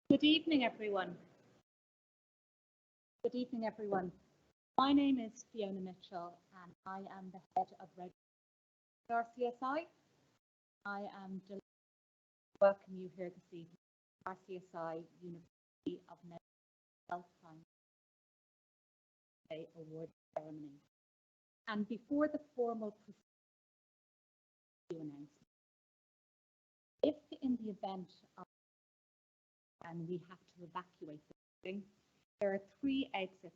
Good evening, everyone. Good evening, everyone. My name is Fiona Mitchell, and I am the head of RCSI. I am delighted to welcome you here this evening at RCSI University of Medicine Health Science Award ceremony. And before the formal announcement, if in the event of and we have to evacuate the building, there are 3 exits.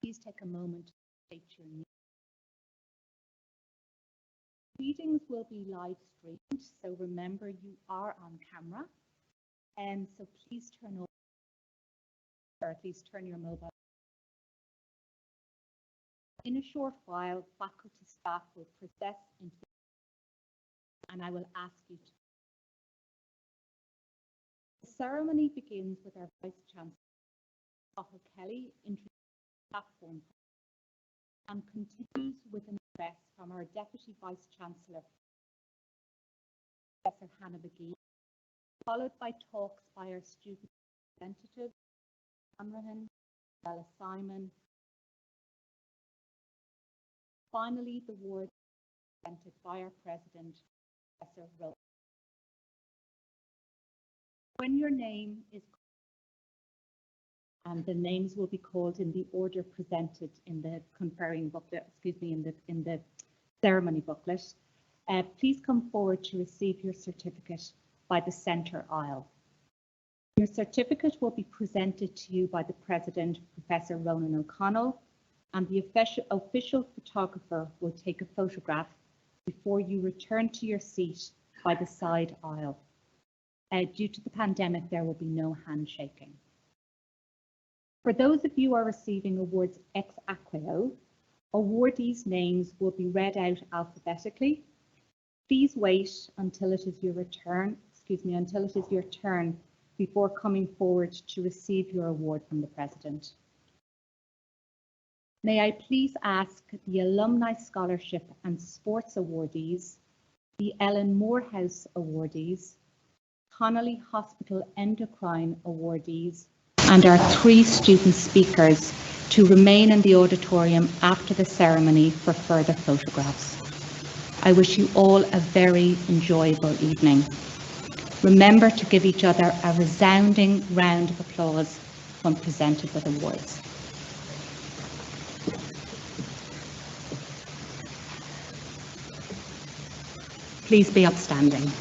Please take a moment to state your name. Meetings will be live streamed, so remember you are on camera, and so please turn over, or at least turn your mobile. In a short while, faculty staff will process into, and I will ask you to. The ceremony begins with our Vice Chancellor, Cathal Kelly, introducing the platform and continues with an address from our Deputy Vice Chancellor, Professor Hannah McGee, followed by talks by our student representatives, Amrahan, Bella Simon. Finally, the award presented by our President, Professor Rowe. When your name is called, and the names will be called in the order presented in the conferring booklet, in the ceremony booklet, please come forward to receive your certificate by the centre aisle. Your certificate will be presented to you by the President, Professor Ronan O'Connell, and the official photographer will take a photograph before you return to your seat by the side aisle. Due to the pandemic, there will be no handshaking. For those of you who are receiving awards ex aequo, awardees' names will be read out alphabetically. Please wait until it is your turn before coming forward to receive your award from the President. May I please ask the Alumni Scholarship and Sports awardees, the Ellen Morehouse awardees, Connolly Hospital Endocrine awardees, and our 3 student speakers to remain in the auditorium after the ceremony for further photographs. I wish you all a very enjoyable evening. Remember to give each other a resounding round of applause when presented with awards. Please be upstanding.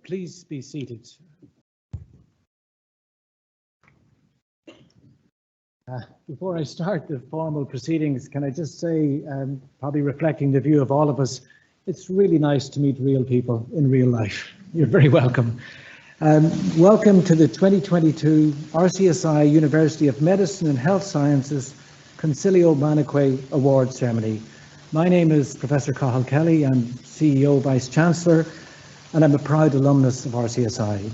Please be seated. Before I start the formal proceedings, can I just say, probably reflecting the view of all of us, it's really nice to meet real people in real life. You're very welcome. Welcome to the 2022 RCSI University of Medicine and Health Sciences Consilio Manuque Award Ceremony. My name is Professor Cathal Kelly. I'm CEO, Vice Chancellor, and I'm a proud alumnus of RCSI.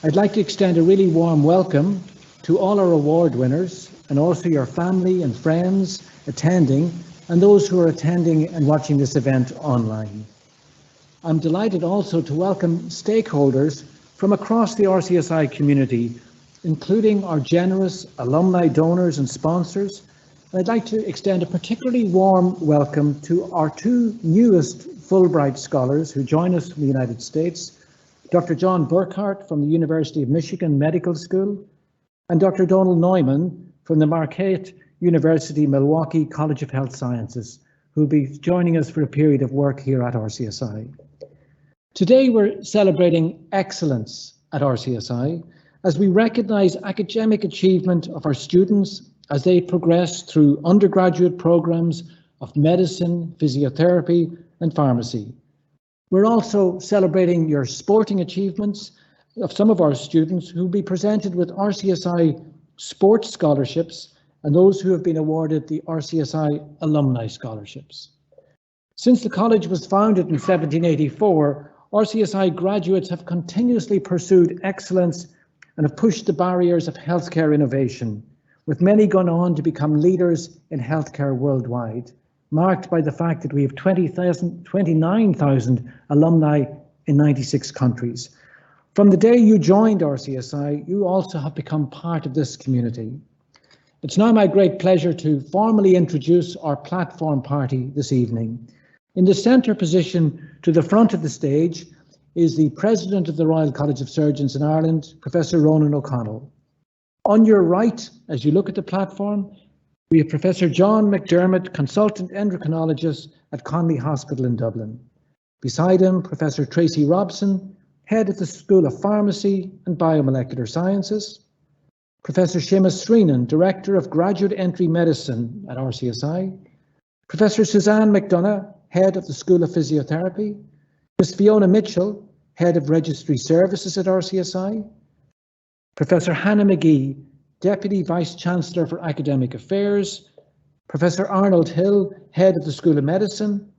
I'd like to extend a really warm welcome to all our award winners and also your family and friends attending and those who are attending and watching this event online. I'm delighted also to welcome stakeholders from across the RCSI community, including our generous alumni donors and sponsors. I'd like to extend a particularly warm welcome to our two newest Fulbright scholars who join us from the United States, Dr. John Burkhart from the University of Michigan Medical School, and Dr. Donald Neumann from the Marquette University Milwaukee College of Health Sciences, who will be joining us for a period of work here at RCSI. Today we're celebrating excellence at RCSI as we recognise academic achievement of our students as they progress through undergraduate programs of medicine, physiotherapy and pharmacy. We're also celebrating your sporting achievements of some of our students who will be presented with RCSI sports scholarships and those who have been awarded the RCSI alumni scholarships. Since the college was founded in 1784, RCSI graduates have continuously pursued excellence and have pushed the barriers of healthcare innovation, with many gone on to become leaders in healthcare worldwide, marked by the fact that we have 29,000 alumni in 96 countries. From the day you joined RCSI, you also have become part of this community. It's now my great pleasure to formally introduce our platform party this evening. In the centre position to the front of the stage is the President of the Royal College of Surgeons in Ireland, Professor Ronan O'Connell. On your right, as you look at the platform, we have Professor John McDermott, Consultant Endocrinologist at Conley Hospital in Dublin. Beside him, Professor Tracy Robson, Head of the School of Pharmacy and Biomolecular Sciences. Professor Seamus Sreenan, Director of Graduate Entry Medicine at RCSI. Professor Suzanne McDonough, Head of the School of Physiotherapy. Ms. Fiona Mitchell, Head of Registry Services at RCSI. Professor Hannah McGee, Deputy Vice-Chancellor for Academic Affairs. Professor Arnold Hill, Head of the School of Medicine.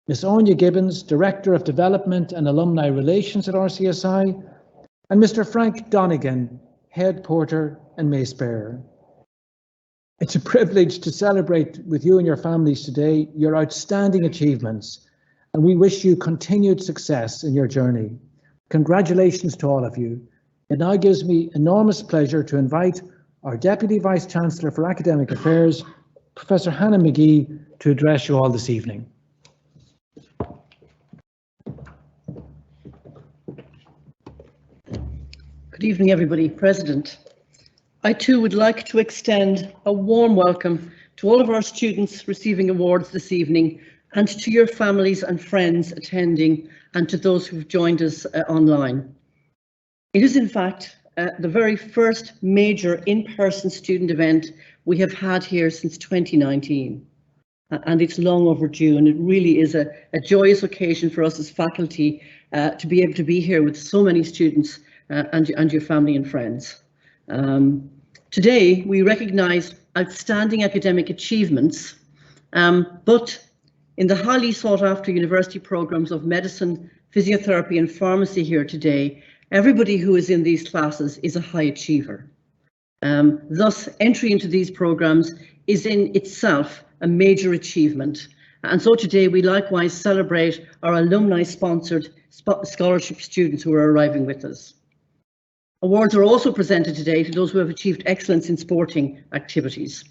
Ms. Anya Gibbons, Director of Development and Alumni Relations at RCSI. And Mr. Frank Donegan, Head Porter and Mace Bearer. It's a privilege to celebrate with you and your families today your outstanding achievements, and we wish you continued success in your journey. Congratulations to all of you. It now gives me enormous pleasure to invite our Deputy Vice-Chancellor for Academic Affairs, Professor Hannah McGee, to address you all this evening. Good evening, everybody. President, I too would like to extend a warm welcome to all of our students receiving awards this evening, and to your families and friends attending, and to those who've joined us online. It is in fact the very first major in-person student event we have had here since 2019, and it's long overdue, and it really is a joyous occasion for us as faculty to be able to be here with so many students and your family and friends. Today we recognise outstanding academic achievements, but in the highly sought after university programmes of medicine, physiotherapy and pharmacy here today, everybody who is in these classes is a high achiever. Thus, entry into these programmes is in itself a major achievement. And so today we likewise celebrate our alumni sponsored scholarship students who are arriving with us. Awards are also presented today to those who have achieved excellence in sporting activities.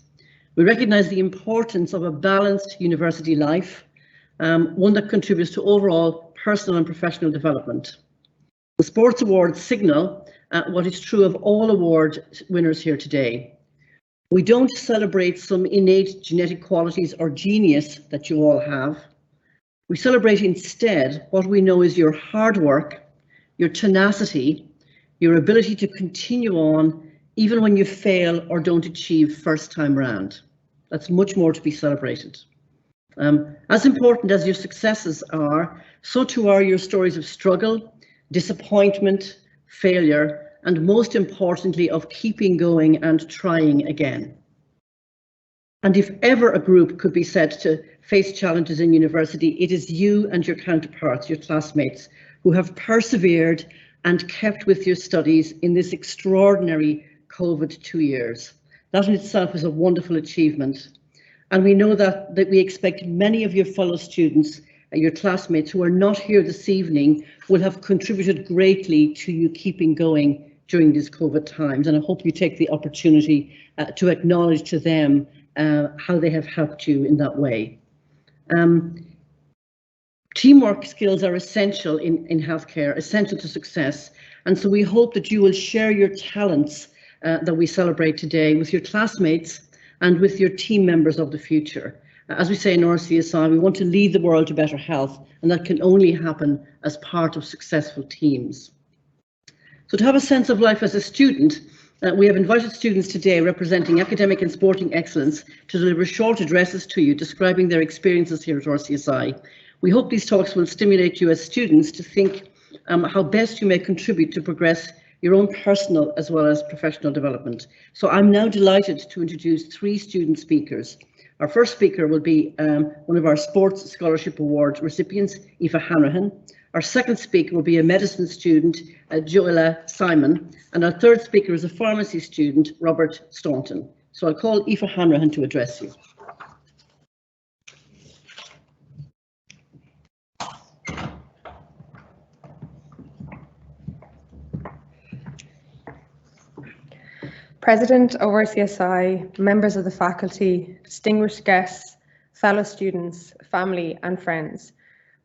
We recognise the importance of a balanced university life, one that contributes to overall personal and professional development. The sports awards signal what is true of all award winners here today. We don't celebrate some innate genetic qualities or genius that you all have. We celebrate instead what we know is your hard work, your tenacity, your ability to continue on even when you fail or don't achieve first time round. That's much more to be celebrated. As important as your successes are, so too are your stories of struggle, disappointment, failure, and most importantly of keeping going and trying again. And if ever a group could be said to face challenges in university, it is you and your counterparts, your classmates, who have persevered and kept with your studies in this extraordinary COVID 2 years. That in itself is a wonderful achievement. And we know that we expect many of your fellow students, your classmates who are not here this evening, will have contributed greatly to you keeping going during these COVID times. And I hope you take the opportunity to acknowledge to them how they have helped you in that way. Teamwork skills are essential in healthcare, essential to success. And so we hope that you will share your talents that we celebrate today with your classmates and with your team members of the future. As we say in RCSI, we want to lead the world to better health, and that can only happen as part of successful teams. So to have a sense of life as a student, we have invited students today representing academic and sporting excellence to deliver short addresses to you describing their experiences here at RCSI. We hope these talks will stimulate you as students to think how best you may contribute to progress your own personal as well as professional development. So I'm now delighted to introduce 3 student speakers. Our first speaker will be one of our Sports Scholarship Award recipients, Aoife Hanrahan. Our second speaker will be a medicine student, Joella Simon. And our third speaker is a pharmacy student, Robert Staunton. So I'll call Aoife Hanrahan to address you. President of RCSI, members of the faculty, distinguished guests, fellow students, family and friends.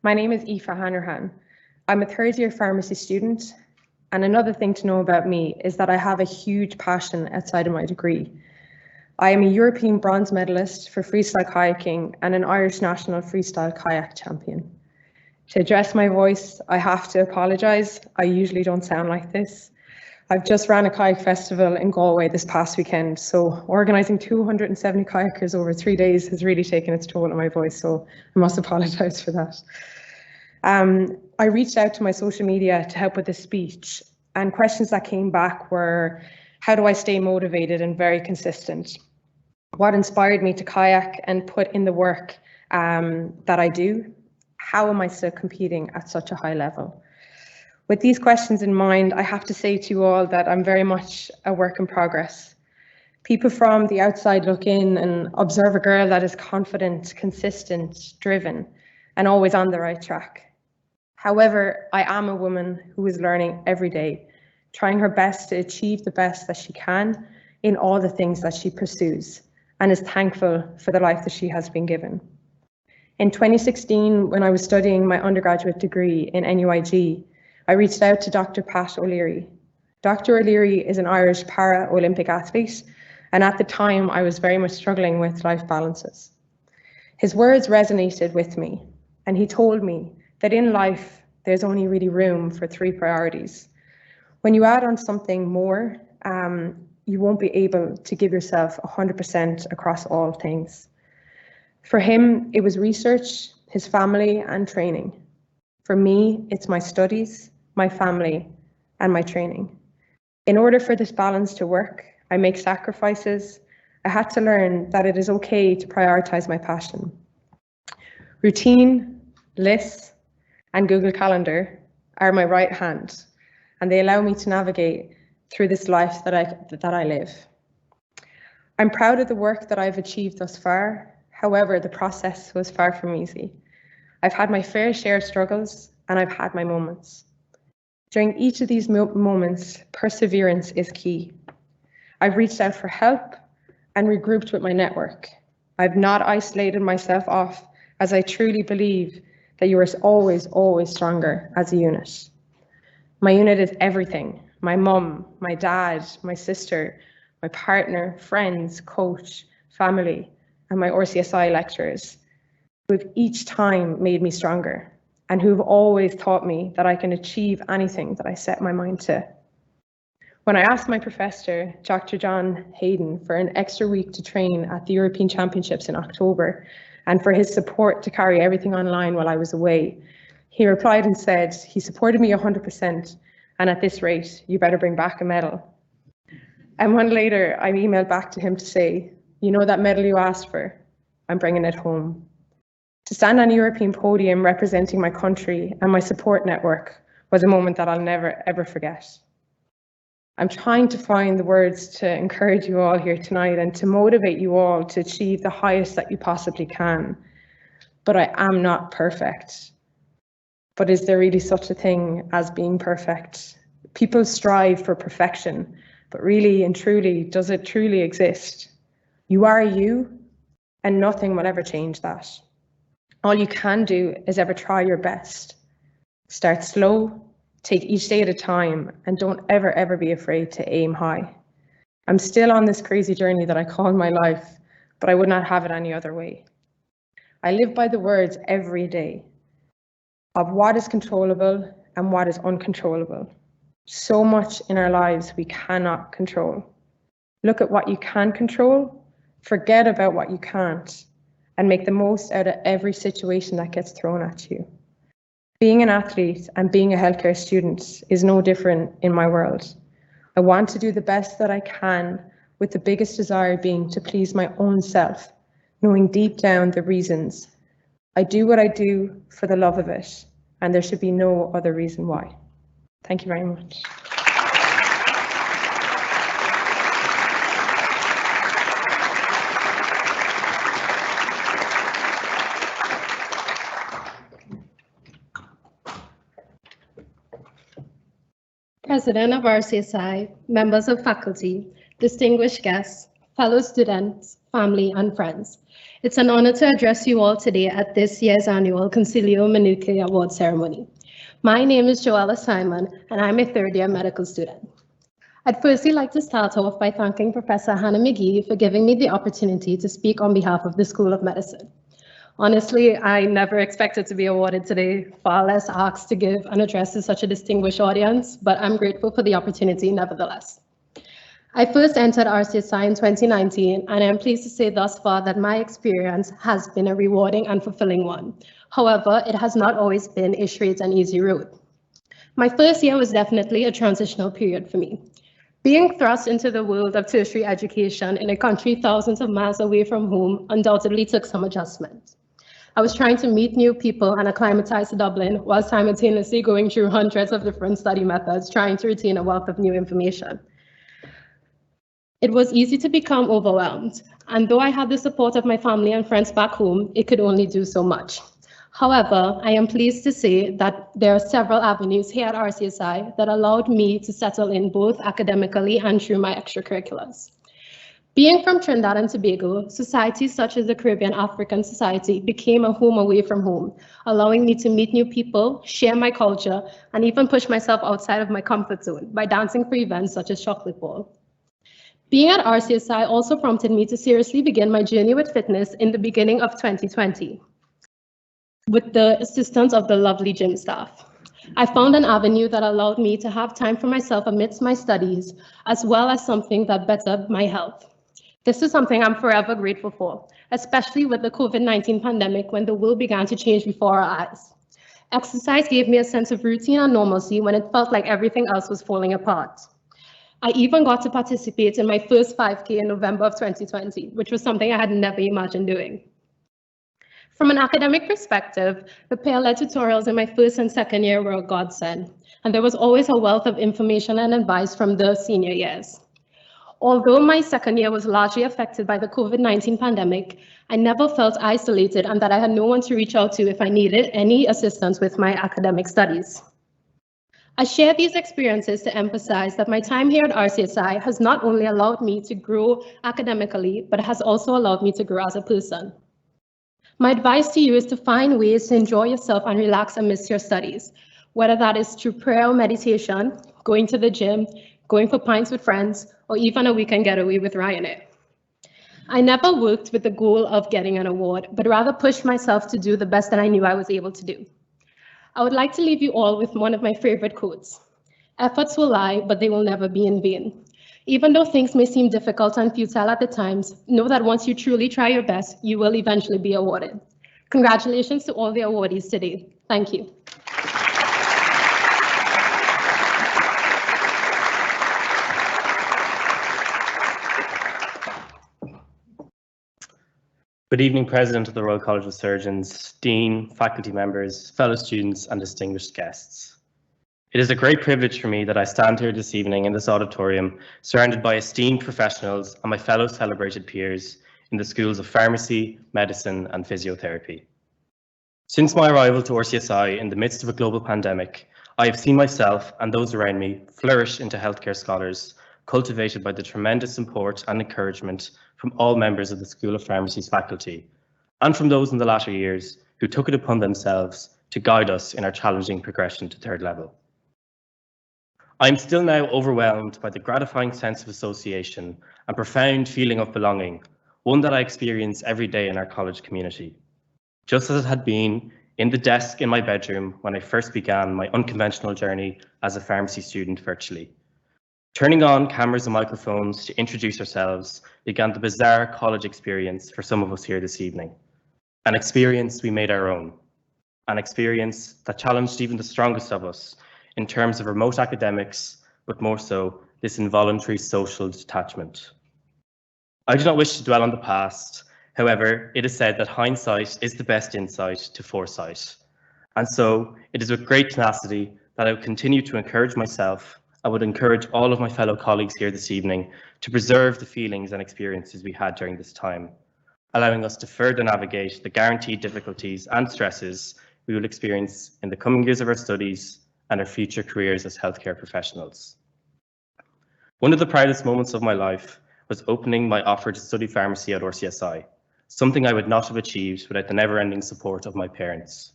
My name is Aoife Hanrahan. I'm a third-year pharmacy student, and another thing to know about me is that I have a huge passion outside of my degree. I am a European bronze medalist for freestyle kayaking and an Irish national freestyle kayak champion. To address my voice, I have to apologise. I usually don't sound like this. I've just ran a kayak festival in Galway this past weekend, so organising 270 kayakers over 3 days has really taken its toll on my voice, so I must apologise for that. I reached out to my social media to help with this speech, and questions that came back were, how do I stay motivated and very consistent? What inspired me to kayak and put in the work that I do? How am I still competing at such a high level? With these questions in mind, I have to say to you all that I'm very much a work in progress. People from the outside look in and observe a girl that is confident, consistent, driven, and always on the right track. However, I am a woman who is learning every day, trying her best to achieve the best that she can in all the things that she pursues, and is thankful for the life that she has been given. In 2016, when I was studying my undergraduate degree in NUIG, I reached out to Dr. Pat O'Leary. Dr. O'Leary is an Irish para-Olympic athlete, and at the time I was very much struggling with life balances. His words resonated with me, and he told me that in life there's only really room for 3 priorities. When you add on something more, you won't be able to give yourself 100% across all things. For him, it was research, his family, and training. For me, it's my studies, my family, and my training. In order for this balance to work, I make sacrifices. I had to learn that it is okay to prioritize my passion. Routine, lists, and Google Calendar are my right hand, and they allow me to navigate through this life that I live. I'm proud of the work that I've achieved thus far. However, the process was far from easy. I've had my fair share of struggles, and I've had my moments. During each of these moments, perseverance is key. I've reached out for help and regrouped with my network. I've not isolated myself off, as I truly believe that you are always, always stronger as a unit. My unit is everything. My mum, my dad, my sister, my partner, friends, coach, family, and my RCSI lecturers, who have each time made me stronger and who have always taught me that I can achieve anything that I set my mind to. When I asked my professor, Dr. John Hayden, for an extra week to train at the European Championships in October and for his support to carry everything online while I was away, he replied and said he supported me 100%, and at this rate, you better bring back a medal. And one later, I emailed back to him to say, you know that medal you asked for? I'm bringing it home. To stand on a European podium representing my country and my support network was a moment that I'll never, ever forget. I'm trying to find the words to encourage you all here tonight and to motivate you all to achieve the highest that you possibly can. But I am not perfect. But is there really such a thing as being perfect? People strive for perfection, but really and truly, does it truly exist? You are you, and nothing will ever change that. All you can do is ever try your best. Start slow, take each day at a time, and don't ever, ever be afraid to aim high. I'm still on this crazy journey that I call my life, but I would not have it any other way. I live by the words every day of what is controllable and what is uncontrollable. So much in our lives we cannot control. Look at what you can control, forget about what you can't, and make the most out of every situation that gets thrown at you. Being an athlete and being a healthcare student is no different in my world. I want to do the best that I can, with the biggest desire being to please my own self, knowing deep down the reasons. I do what I do for the love of it, and there should be no other reason why. Thank you very much. President of RCSI, members of faculty, distinguished guests, fellow students, family, and friends. It's an honor to address you all today at this year's annual Consilio Manuque Award Ceremony. My name is Joella Simon, and I'm a third-year medical student. I'd firstly like to start off by thanking Professor Hannah McGee for giving me the opportunity to speak on behalf of the School of Medicine. Honestly, I never expected to be awarded today, far less asked to give an address to such a distinguished audience, but I'm grateful for the opportunity nevertheless. I first entered RCSI in 2019, and I'm pleased to say thus far that my experience has been a rewarding and fulfilling one. However, it has not always been a straight and easy road. My first year was definitely a transitional period for me. Being thrust into the world of tertiary education in a country thousands of miles away from home undoubtedly took some adjustment. I was trying to meet new people and acclimatize to Dublin while simultaneously going through hundreds of different study methods, trying to retain a wealth of new information. It was easy to become overwhelmed, and though I had the support of my family and friends back home, it could only do so much. However, I am pleased to say that there are several avenues here at RCSI that allowed me to settle in both academically and through my extracurriculars. Being from Trinidad and Tobago, societies such as the Caribbean African Society became a home away from home, allowing me to meet new people, share my culture, and even push myself outside of my comfort zone by dancing for events such as Chocolate Ball. Being at RCSI also prompted me to seriously begin my journey with fitness in the beginning of 2020, with the assistance of the lovely gym staff. I found an avenue that allowed me to have time for myself amidst my studies, as well as something that bettered my health. This is something I'm forever grateful for, especially with the COVID-19 pandemic when the world began to change before our eyes. Exercise gave me a sense of routine and normalcy when it felt like everything else was falling apart. I even got to participate in my first 5K in November of 2020, which was something I had never imagined doing. From an academic perspective, the peer-led tutorials in my first and second year were a godsend, and there was always a wealth of information and advice from the senior years. Although my second year was largely affected by the COVID-19 pandemic, I never felt isolated and that I had no one to reach out to if I needed any assistance with my academic studies. I share these experiences to emphasize that my time here at RCSI has not only allowed me to grow academically, but has also allowed me to grow as a person. My advice to you is to find ways to enjoy yourself and relax amidst your studies, whether that is through prayer or meditation, going to the gym, going for pints with friends, or even a weekend getaway with Ryanair. I never worked with the goal of getting an award, but rather pushed myself to do the best that I knew I was able to do. I would like to leave you all with one of my favorite quotes. Efforts will lie, but they will never be in vain. Even though things may seem difficult and futile at the times, know that once you truly try your best, you will eventually be awarded. Congratulations to all the awardees today. Thank you. Good evening, President of the Royal College of Surgeons, Dean, faculty members, fellow students, and distinguished guests. It is a great privilege for me that I stand here this evening in this auditorium, surrounded by esteemed professionals and my fellow celebrated peers in the schools of pharmacy, medicine, and physiotherapy. Since my arrival to RCSI in the midst of a global pandemic, I have seen myself and those around me flourish into healthcare scholars, cultivated by the tremendous support and encouragement from all members of the School of Pharmacy's faculty, and from those in the latter years who took it upon themselves to guide us in our challenging progression to third level. I am still now overwhelmed by the gratifying sense of association and profound feeling of belonging, one that I experience every day in our college community. Just as it had been in the desk in my bedroom when I first began my unconventional journey as a pharmacy student virtually. Turning on cameras and microphones to introduce ourselves began the bizarre college experience for some of us here this evening. An experience we made our own. An experience that challenged even the strongest of us in terms of remote academics, but more so this involuntary social detachment. I do not wish to dwell on the past. However, it is said that hindsight is the best insight to foresight. And so it is with great tenacity that I will continue to encourage myself. I would encourage all of my fellow colleagues here this evening to preserve the feelings and experiences we had during this time, allowing us to further navigate the guaranteed difficulties and stresses we will experience in the coming years of our studies and our future careers as healthcare professionals. One of the proudest moments of my life was opening my offer to study pharmacy at RCSI, something I would not have achieved without the never-ending support of my parents.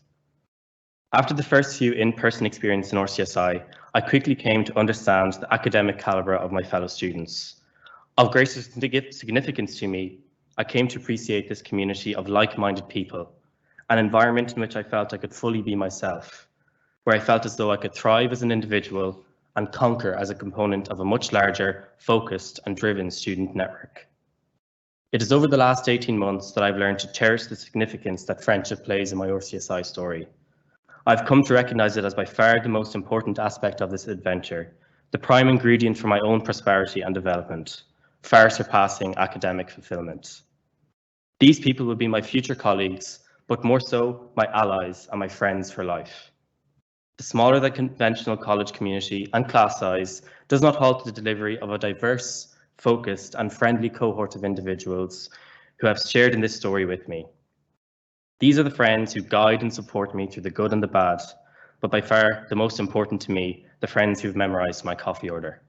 After the first few in-person experiences in RCSI, I quickly came to understand the academic calibre of my fellow students. Of great significance to me, I came to appreciate this community of like-minded people, an environment in which I felt I could fully be myself, where I felt as though I could thrive as an individual and conquer as a component of a much larger, focused and driven student network. It is over the last 18 months that I've learned to cherish the significance that friendship plays in my RCSI story. I've come to recognise it as by far the most important aspect of this adventure, the prime ingredient for my own prosperity and development, far surpassing academic fulfilment. These people will be my future colleagues, but more so my allies and my friends for life. The smaller the conventional college community and class size does not halt the delivery of a diverse, focused and friendly cohort of individuals who have shared in this story with me. These are the friends who guide and support me through the good and the bad, but by far the most important to me, the friends who've memorized my coffee order.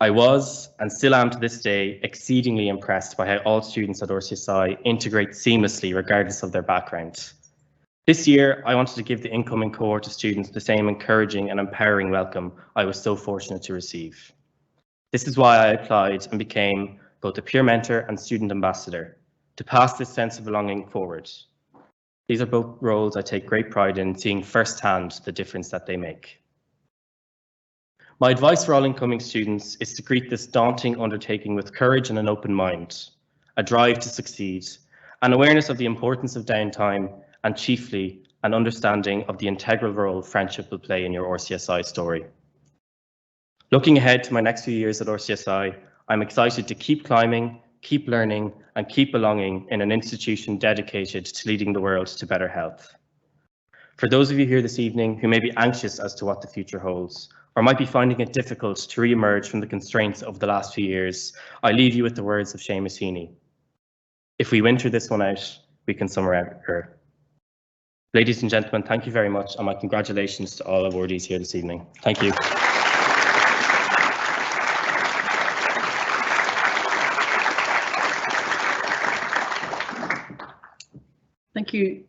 I was, and still am to this day, exceedingly impressed by how all students at RCSI integrate seamlessly regardless of their background. This year, I wanted to give the incoming cohort of students the same encouraging and empowering welcome I was so fortunate to receive. This is why I applied and became both a peer mentor and student ambassador, to pass this sense of belonging forward. These are both roles I take great pride in, seeing firsthand the difference that they make. My advice for all incoming students is to greet this daunting undertaking with courage and an open mind, a drive to succeed, an awareness of the importance of downtime, and chiefly an understanding of the integral role friendship will play in your RCSI story. Looking ahead to my next few years at RCSI, I'm excited to keep climbing, keep learning, and keep belonging in an institution dedicated to leading the world to better health. For those of you here this evening who may be anxious as to what the future holds, or might be finding it difficult to re-emerge from the constraints of the last few years, I leave you with the words of Seamus Heaney. If we winter this one out, we can summer out her. Ladies and gentlemen, thank you very much, and my congratulations to all awardees here this evening. Thank you. Thank you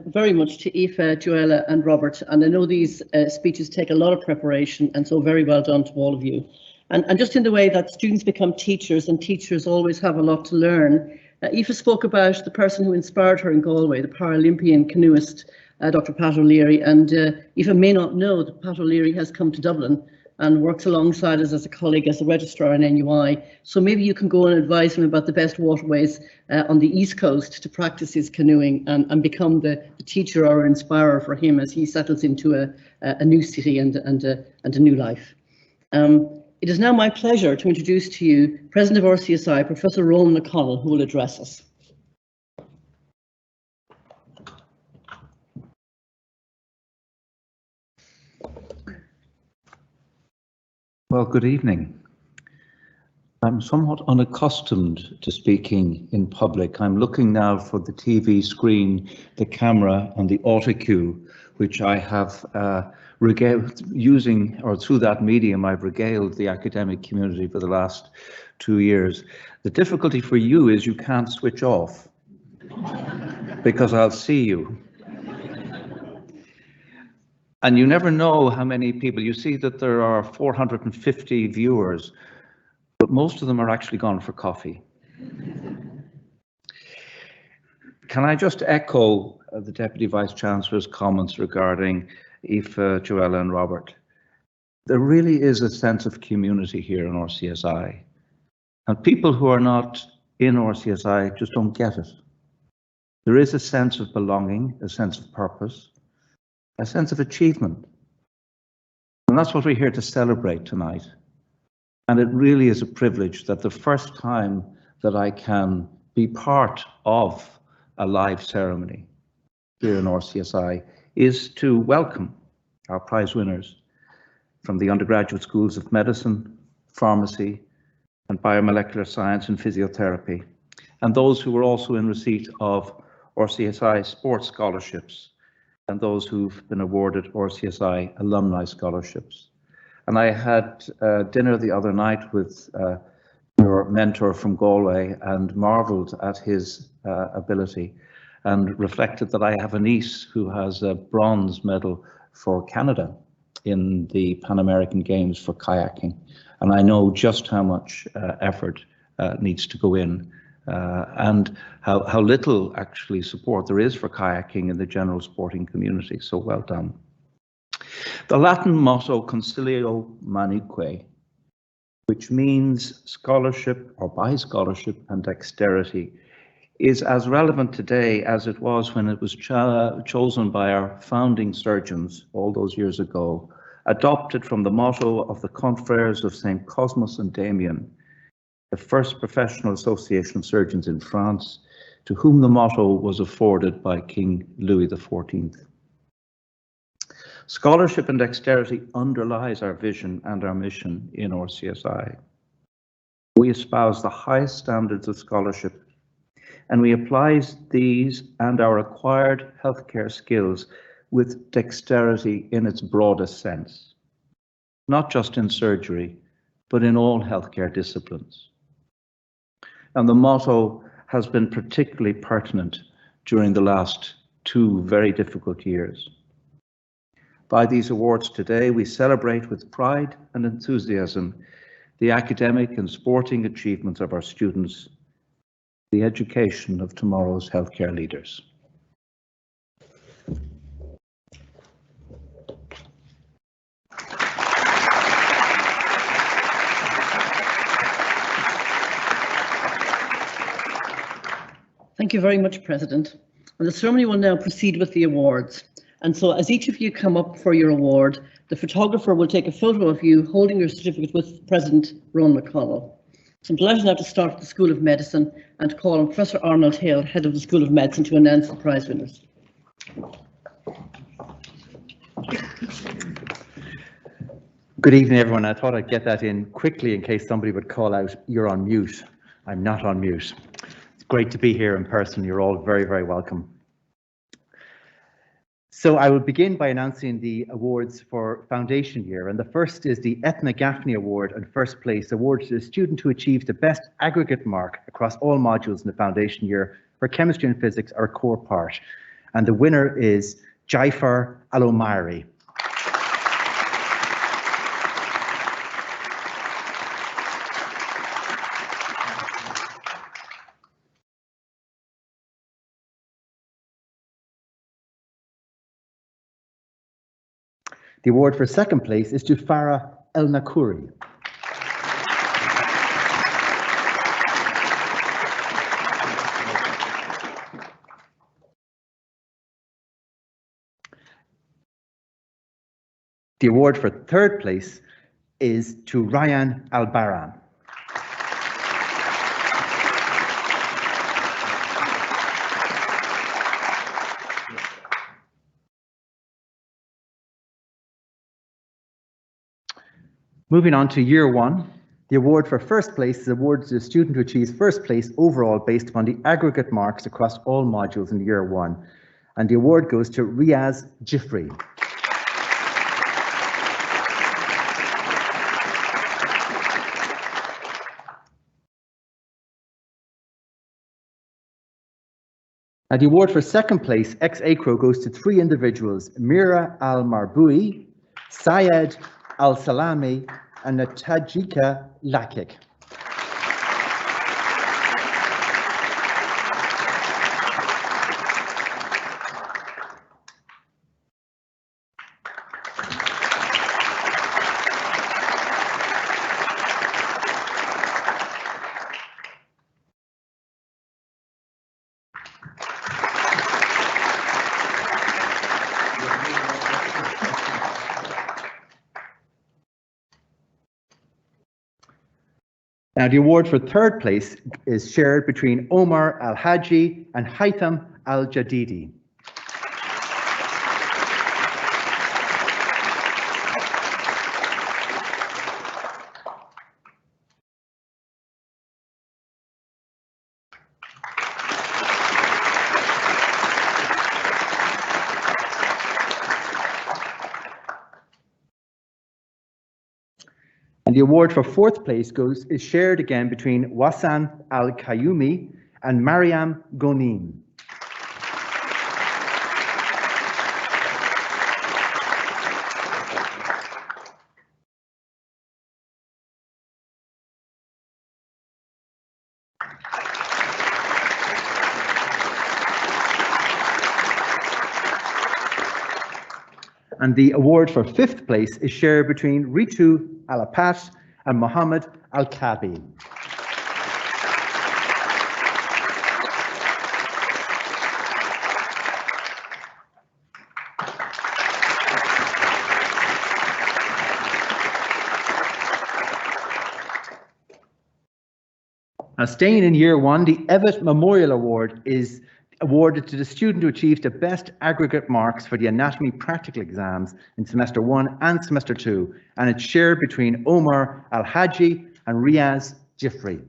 very much to Aoife, Joella and Robert. And I know these speeches take a lot of preparation, and so very well done to all of you. And just in the way that students become teachers, and teachers always have a lot to learn, Aoife spoke about the person who inspired her in Galway, the Paralympian canoeist, Dr. Pat O'Leary. And Aoife may not know that Pat O'Leary has come to Dublin and works alongside us as a colleague as a registrar in NUI. So maybe you can go and advise him about the best waterways on the East Coast to practice his canoeing and become the teacher or inspirer for him as he settles into a new city and a new life. It is now my pleasure to introduce to you President of RCSI, Professor Ronan O'Connell, who will address us. Well, good evening. I'm somewhat unaccustomed to speaking in public. I'm looking now for the TV screen, the camera, and the autocue, which I have regaled using, or through that medium, I've regaled the academic community for the last 2 years. The difficulty for you is you can't switch off because I'll see you. And you never know how many people, you see that there are 450 viewers, but most of them are actually gone for coffee. Can I just echo the Deputy Vice-Chancellor's comments regarding Aoife, Joella and Robert? There really is a sense of community here in RCSI. And people who are not in RCSI just don't get it. There is a sense of belonging, a sense of purpose, a sense of achievement. And that's what we're here to celebrate tonight. And it really is a privilege that the first time that I can be part of a live ceremony here in RCSI is to welcome our prize winners from the undergraduate schools of medicine, pharmacy, and biomolecular science and physiotherapy, and those who were also in receipt of RCSI sports scholarships, and those who've been awarded RCSI alumni scholarships. And I had dinner the other night with your mentor from Galway and marveled at his ability and reflected that I have a niece who has a bronze medal for Canada in the Pan American Games for kayaking. And I know just how much effort needs to go in and how little actually support there is for kayaking in the general sporting community. So well done. The Latin motto Consilio Manuque, which means scholarship or by scholarship and dexterity, is as relevant today as it was when it was chosen by our founding surgeons all those years ago, adopted from the motto of the confreres of St. Cosmas and Damian, the first professional association of surgeons in France, to whom the motto was afforded by King Louis XIV. Scholarship and dexterity underlies our vision and our mission in RCSI. We espouse the highest standards of scholarship, and we apply these and our acquired healthcare skills with dexterity in its broadest sense, not just in surgery, but in all healthcare disciplines. And the motto has been particularly pertinent during the last 2 very difficult years. By these awards today, we celebrate with pride and enthusiasm the academic and sporting achievements of our students, the education of tomorrow's healthcare leaders. Thank you very much, President. And the ceremony will now proceed with the awards. And so as each of you come up for your award, the photographer will take a photo of you holding your certificate with President Ron McConnell. It's a pleasure now to start at the School of Medicine and call on Professor Arnold Hale, Head of the School of Medicine, to announce the prize winners. Good evening, everyone. I thought I'd get that in quickly in case somebody would call out, "You're on mute." I'm not on mute. It's great to be here in person. You're all very, very welcome. So I will begin by announcing the awards for foundation year, and the first is the Ethna Gaffney Award and first place award to the student who achieved the best aggregate mark across all modules in the foundation year for chemistry and physics, our core part. And the winner is Jaifar Alomari. The award for second place is to Farah El Nakuri. The award for third place is to Ryan Albaran. Moving on to year one, the award for first place is awarded to the student who achieves first place overall based upon the aggregate marks across all modules in year one. And the award goes to Riaz Jifri. And the award for second place ex-ACRO goes to three individuals, Mira Al-Marboui, Syed Al-Salami, and Natajika Lakik. Now, the award for third place is shared between Omar Al-Haji and Haitham Al-Jadidi. And the award for fourth place is shared again between Wasan Al-Kayumi and Mariam Gonim. And the award for fifth place is shared between Ritu Alapat and Mohammed Al-Kabi. Now, staying in year one, the Evatt Memorial Award is awarded to the student who achieved the best aggregate marks for the anatomy practical exams in semester 1 and semester 2, and it's shared between Omar Al-Haji and Riaz Jifri.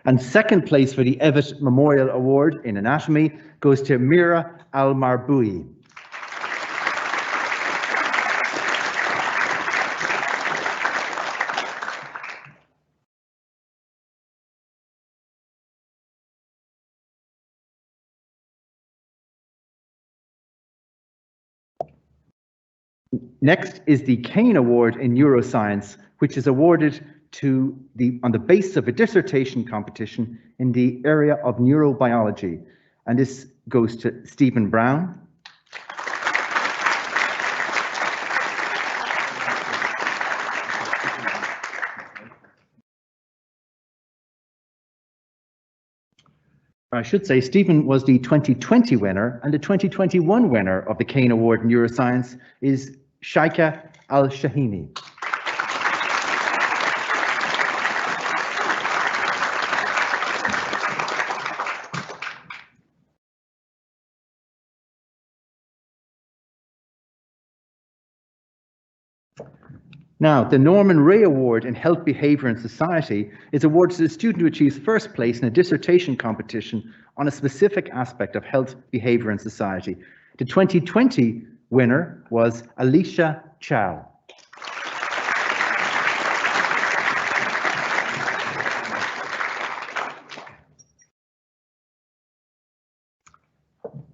And second place for the Evatt Memorial Award in Anatomy goes to Mira Al-Marboui. Next is the Kane Award in Neuroscience, which is awarded on the basis of a dissertation competition in the area of neurobiology. And this goes to Stephen Brown. I should say Stephen was the 2020 winner, and the 2021 winner of the Kane Award in Neuroscience is Shaika Al-Shahini. Now, the Norman Ray Award in Health, Behaviour and Society is awarded to the student who achieves first place in a dissertation competition on a specific aspect of health, behaviour and society. The 2020 winner was Alicia Chow.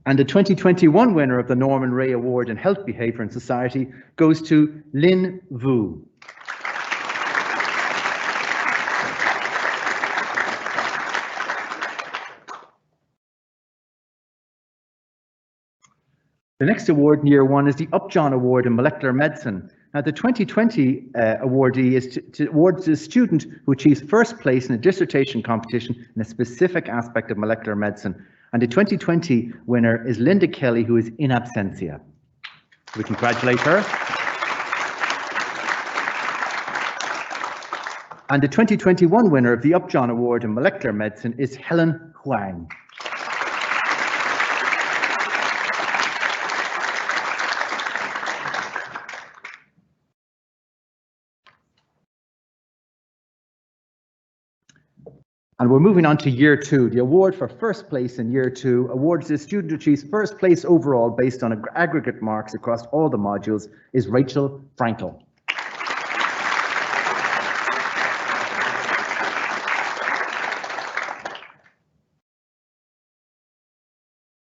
And the 2021 winner of the Norman Ray Award in Health, Behaviour and Society goes to Lin Vu. The next award in year one is the Upjohn Award in Molecular Medicine, Now, the 2020 awardee is awards a student who achieves first place in a dissertation competition in a specific aspect of molecular medicine. And the 2020 winner is Linda Kelly, who is in absentia. We congratulate her. And the 2021 winner of the Upjohn Award in Molecular Medicine is Helen Huang. And we're moving on to year 2. The award for first place in year 2 awards the student who achieves first place overall based on aggregate marks across all the modules is Rachel Frankel.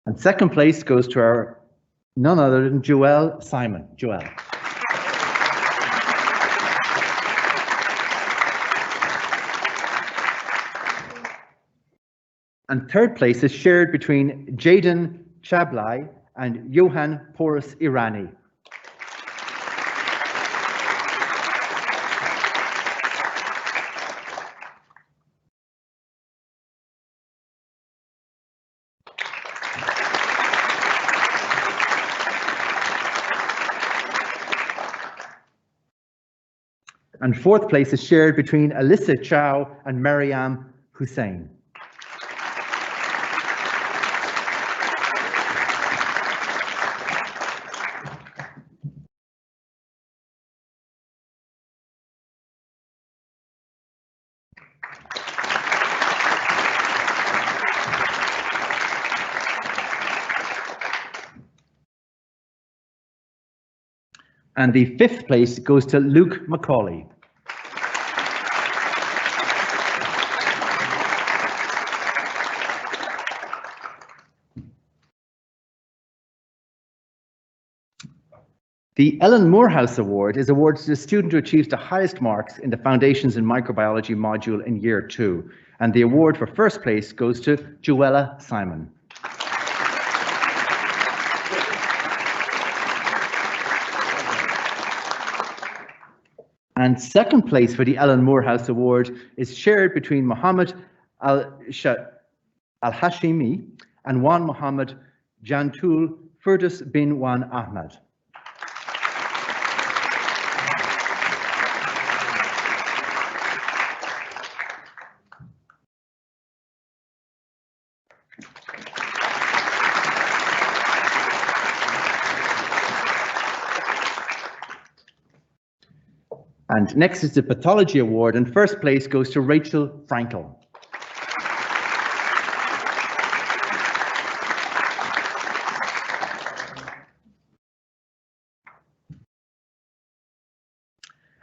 And second place goes to our none other than Joelle Simon. Joelle. And third place is shared between Jaden Chablai and Johan Porus Irani. And fourth place is shared between Alyssa Chow and Mariam Hussein. And the fifth place goes to Luke Macaulay. The Ellen Morehouse Award is awarded to the student who achieves the highest marks in the Foundations in Microbiology module in year 2. And the award for first place goes to Joella Simon. And second place for the Ellen Morehouse Award is shared between Mohammed Al-Hashimi and Juan Mohammed Jantul Furdus bin Juan Ahmad. And next is the Pathology Award, and first place goes to Rachel Frankel.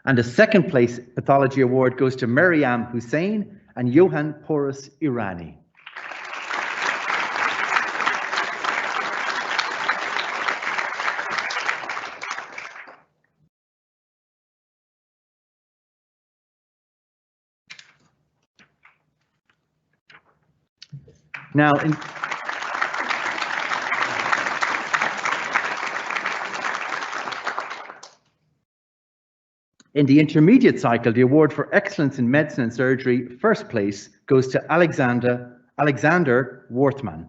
And the second place Pathology Award goes to Mariam Hussein and Johan Porus Irani. Now, in the intermediate cycle, the award for excellence in medicine and surgery, first place goes to Alexander Worthman.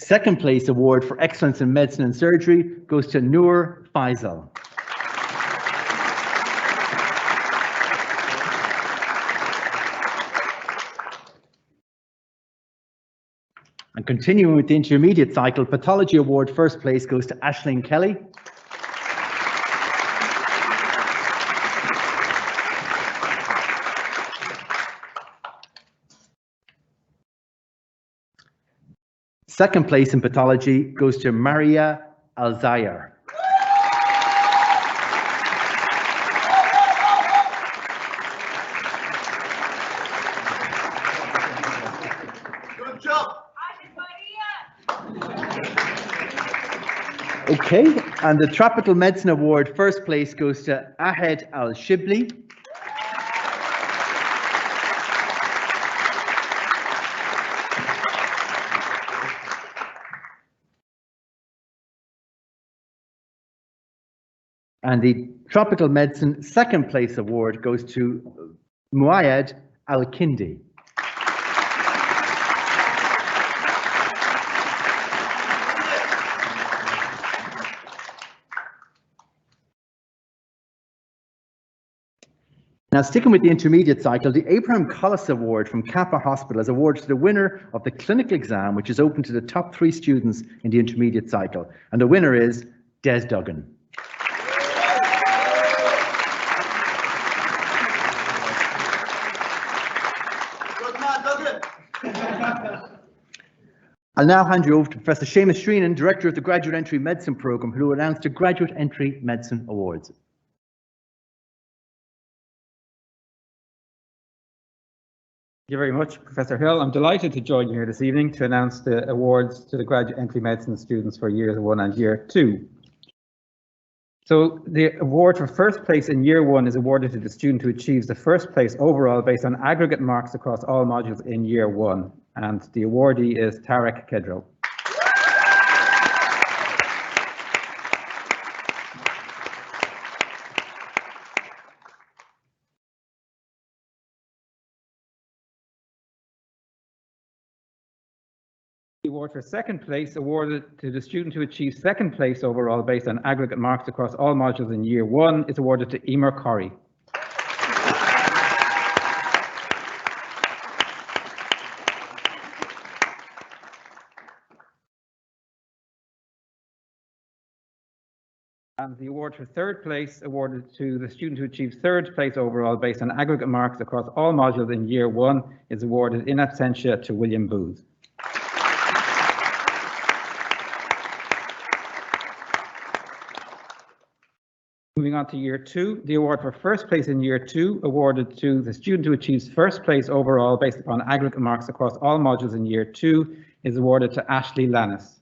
Second place award for excellence in medicine and surgery goes to Noor Faisal. And continuing with the intermediate cycle, Pathology Award first place goes to Aisling Kelly. Second place in Pathology goes to Maria Alzayar. Good job. Okay, and the Tropical Medicine Award first place goes to Ahed Al-Shibli. And the Tropical Medicine second place award goes to Muayed Al-Kindi. Now, sticking with the intermediate cycle, the Abraham Collis Award from Kappa Hospital is awarded to the winner of the clinical exam, which is open to the top 3 students in the intermediate cycle. And the winner is Des Duggan. Good man, Duggan. I'll now hand you over to Professor Seamus Shreenan, Director of the Graduate Entry Medicine Programme, who will announce the Graduate Entry Medicine Awards. Thank you very much, Professor Hill. I'm delighted to join you here this evening to announce the awards to the Graduate Entry Medicine students for Years 1 and Year 2. So the award for first place in Year 1 is awarded to the student who achieves the first place overall based on aggregate marks across all modules in Year 1. And the awardee is Tarek Kedro. The award for second place awarded to the student who achieves second place overall based on aggregate marks across all modules in Year 1 is awarded to Emer Corrie. And the award for third place awarded to the student who achieves third place overall based on aggregate marks across all modules in Year 1 is awarded in absentia to William Booth. Moving on to Year 2, the award for first place in Year 2 awarded to the student who achieves first place overall based upon aggregate marks across all modules in Year 2 is awarded to Ashley Lannis.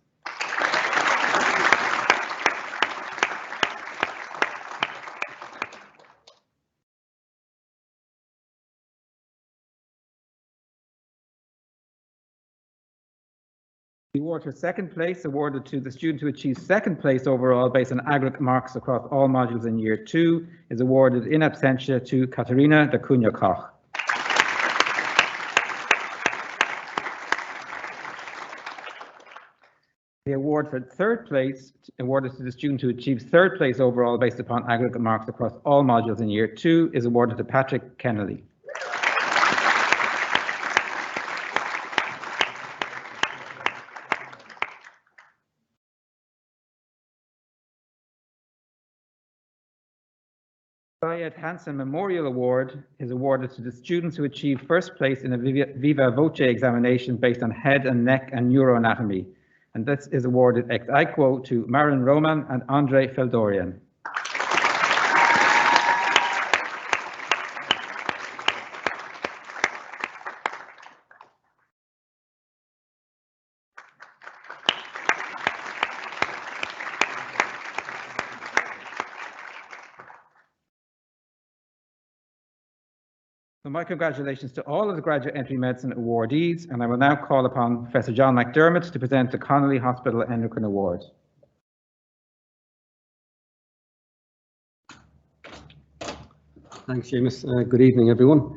The award for second place awarded to the student who achieves second place overall based on aggregate marks across all modules in Year 2 is awarded in absentia to Katerina da Cunha Koch. The award for third place awarded to the student who achieves third place overall based upon aggregate marks across all modules in Year 2 is awarded to Patrick Kennelly. Syed Hansen Memorial Award is awarded to the students who achieve first place in a Viva Voce examination based on head and neck and neuroanatomy. And this is awarded ex aequo to Marin Roman and Andre Feldorian. So my congratulations to all of the Graduate Entry Medicine awardees, and I will now call upon Professor John McDermott to present the Connolly Hospital Endocrine Award. Thanks, Seamus. Good evening, everyone.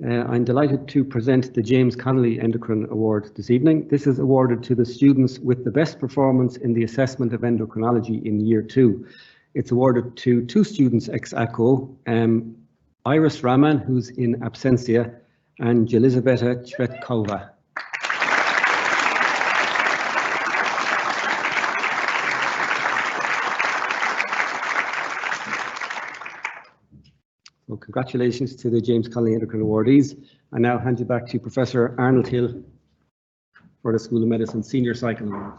I'm delighted to present the James Connolly Endocrine Award this evening. This is awarded to the students with the best performance in the assessment of endocrinology in Year 2. It's awarded to 2 students ex aequo, Iris Raman, who's in absentia, and Jelizaveta Chvetkova. So congratulations to the James Connolly Endocrine awardees. I now hand you back to Professor Arnold Hill for the School of Medicine Senior Cycle Award.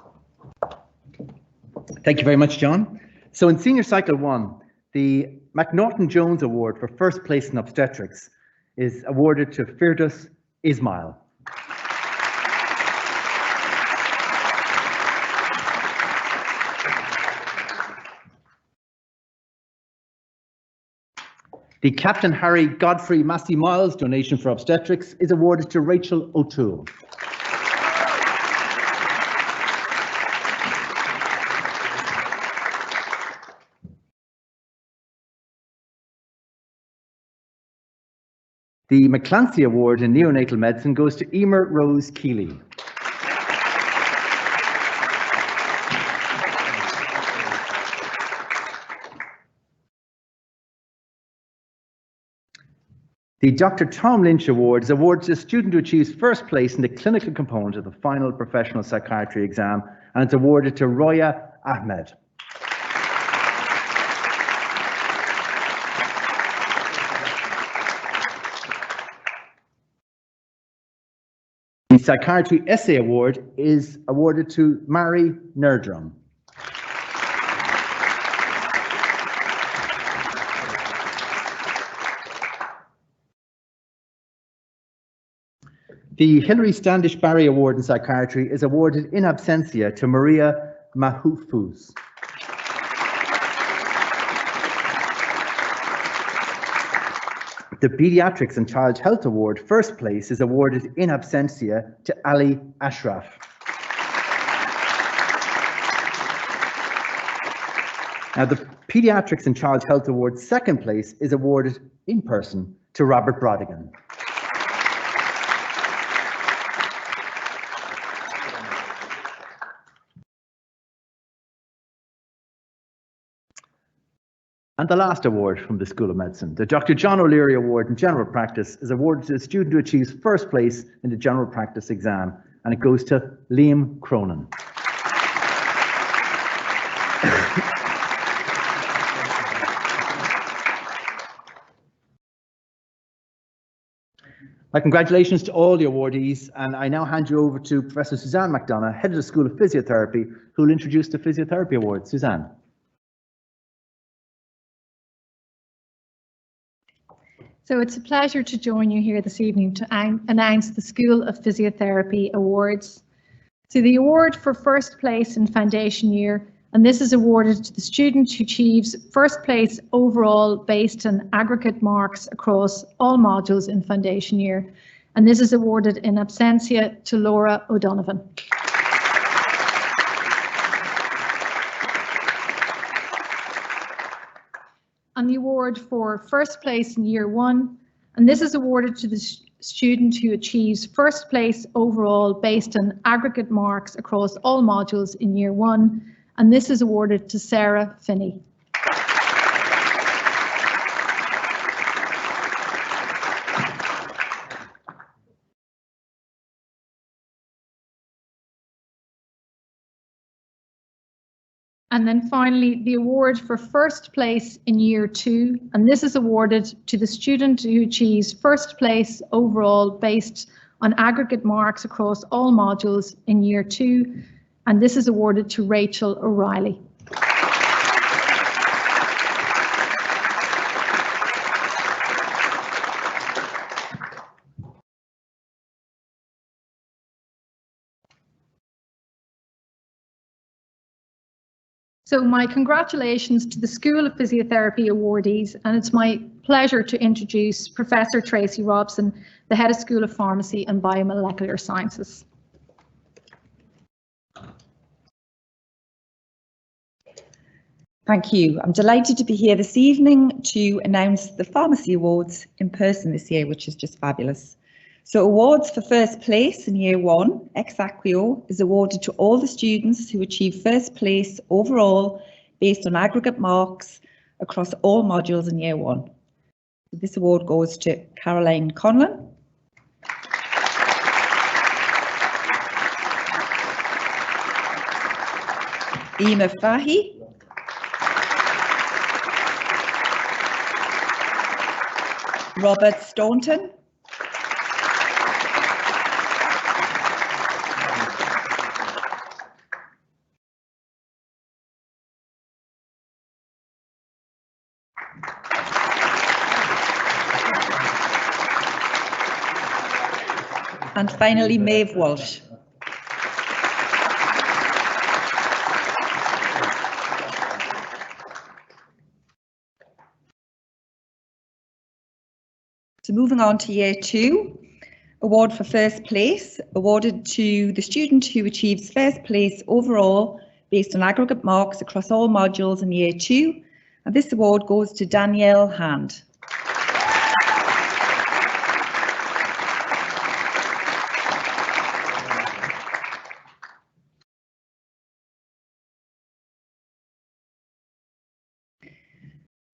Thank you very much, John. So in Senior Cycle 1, the McNaughton Jones Award for first place in obstetrics is awarded to Firdaus Ismail. The Captain Harry Godfrey Massey Miles donation for obstetrics is awarded to Rachel O'Toole. The McClancy Award in Neonatal Medicine goes to Emer Rose Keeley. The Dr. Tom Lynch Award is awarded to a student who achieves first place in the clinical component of the final professional psychiatry exam, and it's awarded to Roya Ahmed. The Psychiatry Essay Award is awarded to Mary Nerdrum. The Hilary Standish Barry Award in Psychiatry is awarded in absentia to Maria Mahfouz. The Pediatrics and Child Health Award first place is awarded in absentia to Ali Ashraf. Now, the Pediatrics and Child Health Award second place is awarded in person to Robert Brodigan. And the last award from the School of Medicine, the Dr. John O'Leary Award in General Practice, is awarded to a student who achieves first place in the General Practice exam, and it goes to Liam Cronin. My congratulations to all the awardees, and I now hand you over to Professor Suzanne McDonough, Head of the School of Physiotherapy, who will introduce the Physiotherapy Award. Suzanne. So it's a pleasure to join you here this evening to announce the School of Physiotherapy Awards. So the award for first place in foundation year, and this is awarded to the student who achieves first place overall based on aggregate marks across all modules in foundation year, and this is awarded in absentia to Laura O'Donovan. And the award for first place in year one, and this is awarded to the student who achieves first place overall based on aggregate marks across all modules in year one, and this is awarded to Sarah Finney. And then finally, the award for first place in year two, and this is awarded to the student who achieves first place overall based on aggregate marks across all modules in year two, and this is awarded to Rachel O'Reilly. So my congratulations to the School of Physiotherapy awardees, and it's my pleasure to introduce Professor Tracy Robson, the Head of School of Pharmacy and Biomolecular Sciences. Thank you. I'm delighted to be here this evening to announce the Pharmacy Awards in person this year, which is just fabulous. So awards for first place in year one, ex aequo, is awarded to all the students who achieve first place overall based on aggregate marks across all modules in year one. This award goes to Caroline Conlon, Ema Fahy, Robert Staunton, and finally Maeve Walsh. So moving on to year two, award for first place, awarded to the student who achieves first place overall based on aggregate marks across all modules in year two, and this award goes to Danielle Hand.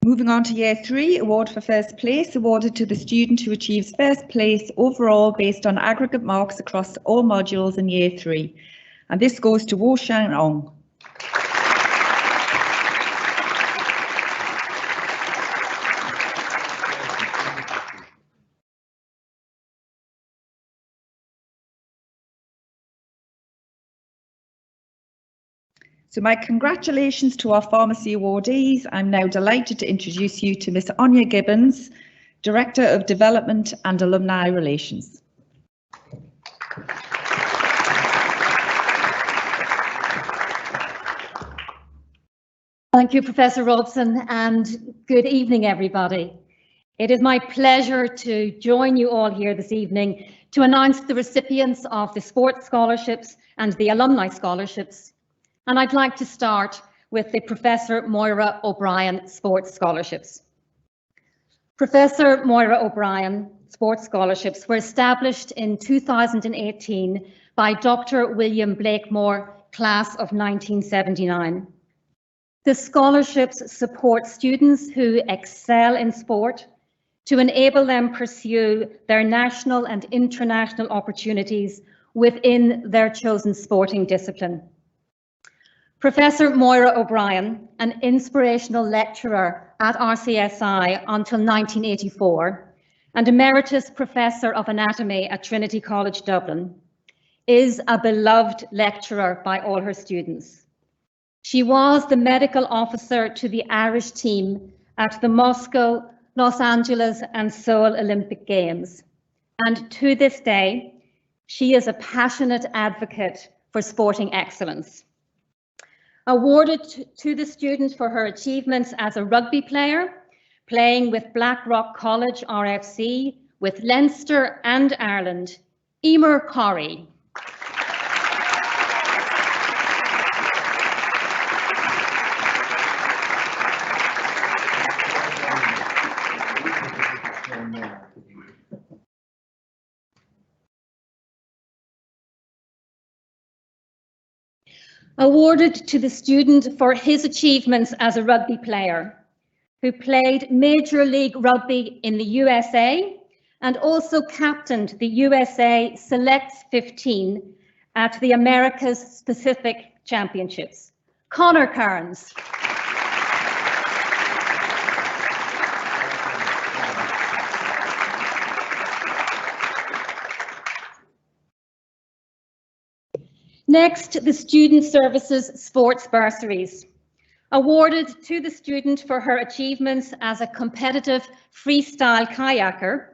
Moving on to Year 3, award for first place, awarded to the student who achieves first place overall based on aggregate marks across all modules in Year 3. And this goes to Wo Shang Ong. So my congratulations to our pharmacy awardees. I'm now delighted to introduce you to Miss Anya Gibbons, Director of Development and Alumni Relations. Thank you, Professor Robson, and good evening, everybody. It is my pleasure to join you all here this evening to announce the recipients of the sports scholarships and the alumni scholarships. And I'd like to start with the Professor Moira O'Brien Sports Scholarships. Professor Moira O'Brien Sports Scholarships were established in 2018 by Dr. William Blakemore, class of 1979. The scholarships support students who excel in sport to enable them pursue their national and international opportunities within their chosen sporting discipline. Professor Moira O'Brien, an inspirational lecturer at RCSI until 1984 and Emeritus Professor of Anatomy at Trinity College Dublin, is a beloved lecturer by all her students. She was the medical officer to the Irish team at the Moscow, Los Angeles and Seoul Olympic Games. And to this day, she is a passionate advocate for sporting excellence. Awarded to the student for her achievements as a rugby player, playing with Blackrock College RFC, with Leinster and Ireland, Emer Corrie. Awarded to the student for his achievements as a rugby player, who played Major League Rugby in the USA and also captained the USA Selects 15 at the Americas Pacific Championships, Conor Cairns. Next, the Student Services Sports Bursaries, awarded to the student for her achievements as a competitive freestyle kayaker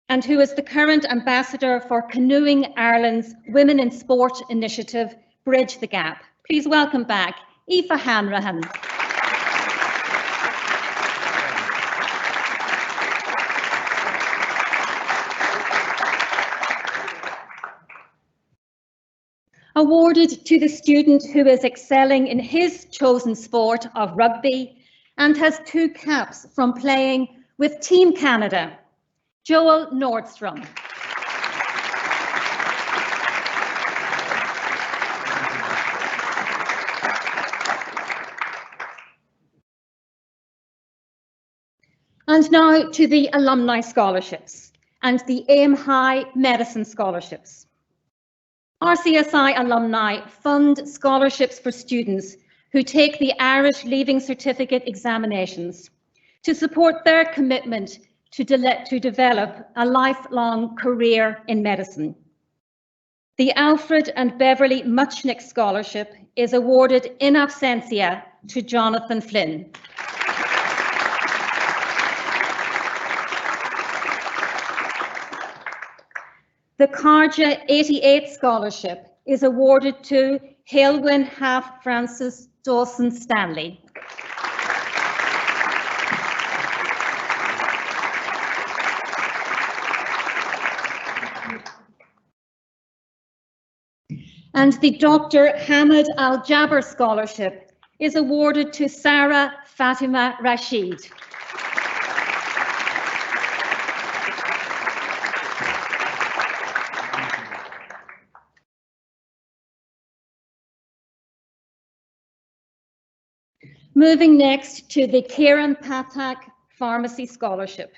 and who is the current ambassador for Canoeing Ireland's Women in Sport initiative, Bridge the Gap. Please welcome back Aoife Hanrahan. Awarded to the student who is excelling in his chosen sport of rugby and has 2 caps from playing with Team Canada, Joel Nordstrom. And now to the alumni scholarships and the Aim High Medicine scholarships. RCSI alumni fund scholarships for students who take the Irish Leaving Certificate examinations to support their commitment to develop a lifelong career in medicine. The Alfred and Beverly Muchnick Scholarship is awarded in absentia to Jonathan Flynn. The Carja 88 Scholarship is awarded to Hailwyn Half Francis Dawson Stanley. And the Dr. Hamid Al-Jaber Scholarship is awarded to Sarah Fatima Rashid. Moving next to the Kieran Pathak Pharmacy Scholarship.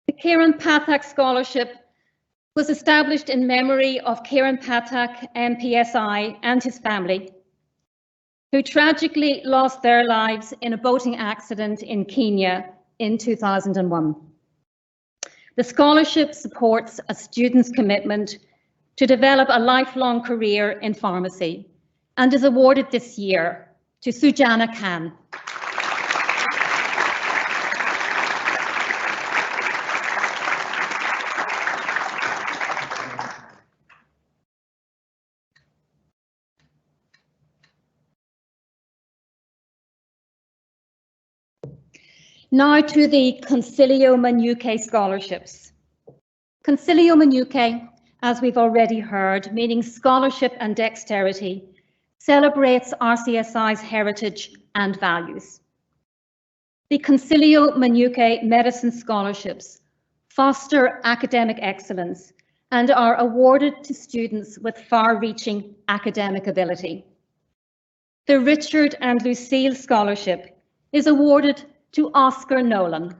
The Kieran Pathak Scholarship was established in memory of Kieran Pathak, MPSI, and his family, who tragically lost their lives in a boating accident in Kenya in 2001. The scholarship supports a student's commitment to develop a lifelong career in pharmacy and is awarded this year to Sujana Khan. Now to the Consilio Manuque scholarships. Consilio Manuque, as we've already heard, meaning scholarship and dexterity, celebrates RCSI's heritage and values. The Consilio Manuque Medicine Scholarships foster academic excellence and are awarded to students with far-reaching academic ability. The Richard and Lucille Scholarship is awarded to Oscar Nolan.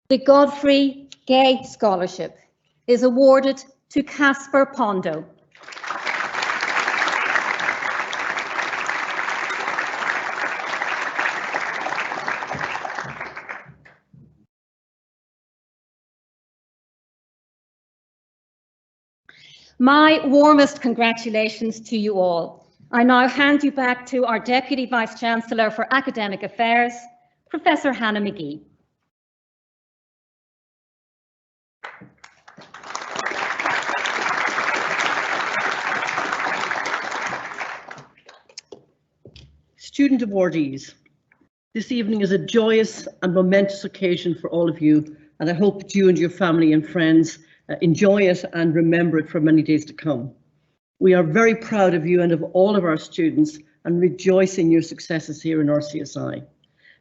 The Godfrey Gay Scholarship is awarded to Casper Pondo. My warmest congratulations to you all. I now hand you back to our Deputy Vice-Chancellor for Academic Affairs, Professor Hannah McGee. Student awardees, this evening is a joyous and momentous occasion for all of you, and I hope that you and your family and friends enjoy it and remember it for many days to come. We are very proud of you and of all of our students and rejoice in your successes here in RCSI.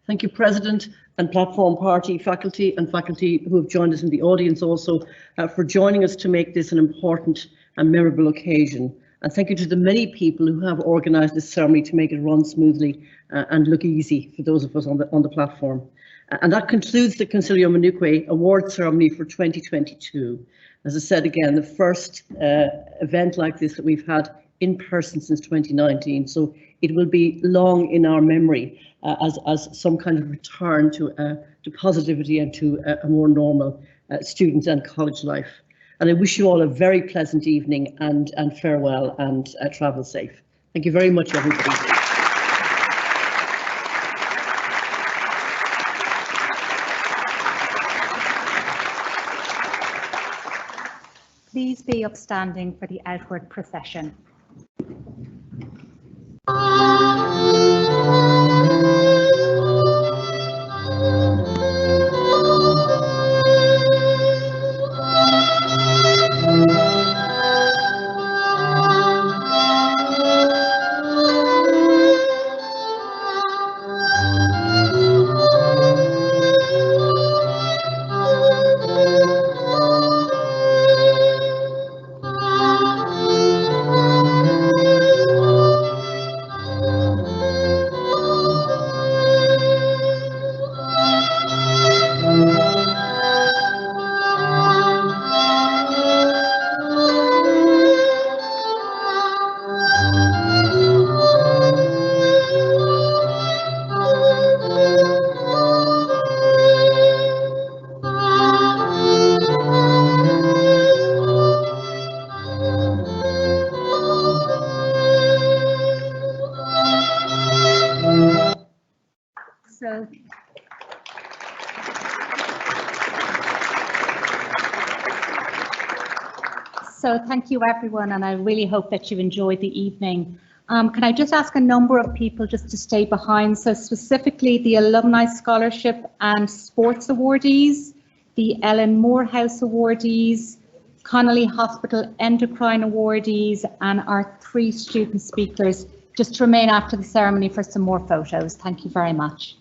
Thank you, President and Platform Party faculty and faculty who have joined us in the audience also for joining us to make this an important and memorable occasion. And thank you to the many people who have organised this ceremony to make it run smoothly and look easy for those of us on the platform. And that concludes the Consilio Manuque Award Ceremony for 2022. As I said again, the first event like this that we've had in person since 2019. So it will be long in our memory as some kind of return to positivity and to a more normal student and college life. And I wish you all a very pleasant evening and farewell and travel safe. Thank you very much, everybody. Please be upstanding for the outward procession. So thank you, everyone, and I really hope that you enjoyed the evening. Can I just ask a number of people just to stay behind? So specifically the Alumni Scholarship and Sports Awardees, the Ellen Morehouse Awardees, Connolly Hospital Endocrine Awardees, and our 3 student speakers just to remain after the ceremony for some more photos. Thank you very much.